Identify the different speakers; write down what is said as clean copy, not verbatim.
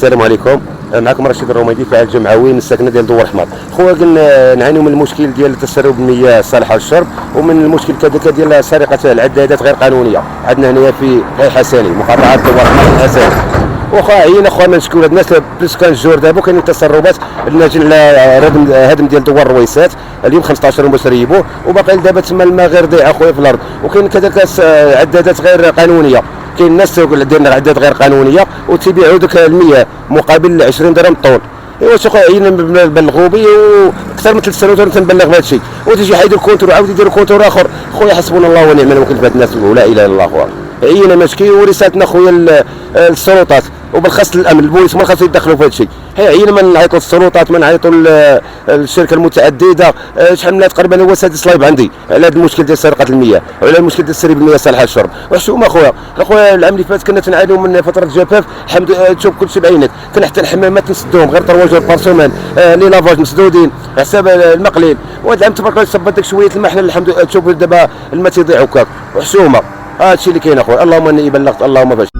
Speaker 1: السلام عليكم. معكم رشيد الروميدي فاعل جمعوي من الساكنه ديال دوار حمار. خويا كنا نعانيو من المشكل ديال تسرب المياه الصالحه للشرب، ومن المشكل كذلك ديال سرقه العدادات غير قانونيه. عندنا هنايا في حساني مقاطعه دوار حمار الحساني. واخا عينا خويا نشكروا هاد الناس بليس كان جور دابا كاينين تسربات الناجم على هدم ديال دوار الرويسات. اليوم 15 باش ريبوه، وباقي دابا تما الماء غير ضيع خويا في الارض، وكاين كذلك عدادات غير قانونيه. كاين الناس ديالنا عداد غير قانونيه وتيبيعوا ديك المياه مقابل 20 درهم طول. ايوا شي خويا عينا بالغوبي واكثر من 3 سنوات وانا تنبلغ بهذا الشيء، وتيجي يحيدوا الكونتور وعاود يديروا كونتور اخر. خويا حسبنا الله ونعم الوكيل في هاد الناس، ولا اله الا الله. خويا عينا مشكي ورسالتنا خويا السلطات وبالخاص الامن البوليس ما خاصو يدخلوا في هذا الشيء. عينا ما نعيطوا للسلطات، ما نعيطوا للشركه المتعدده. شحال من تقريبا هو سادس لايف عندي على هذا المشكل ديال سرقه المياه وعلى المشكل ديال تسريب المياه الصالحه للشرب. وحشومه خويا العام اللي فات كنا تنعانيو من فتره جفاف. الحمد لله تشوف كل شيء بعينك، كان حتى الحمامات نسدوهم غير 3 جور بارسومان، لي لافاج مسدودين حساب المقليل. وهذا العام تبارك الله صبت داك شويه الماء. حنا الحمد لله تشوف دابا الماء تيضيع هكاك. وحشومه هذا الشيء اللي كاين اخويا. اللهم اني بلغت اللهم فاش.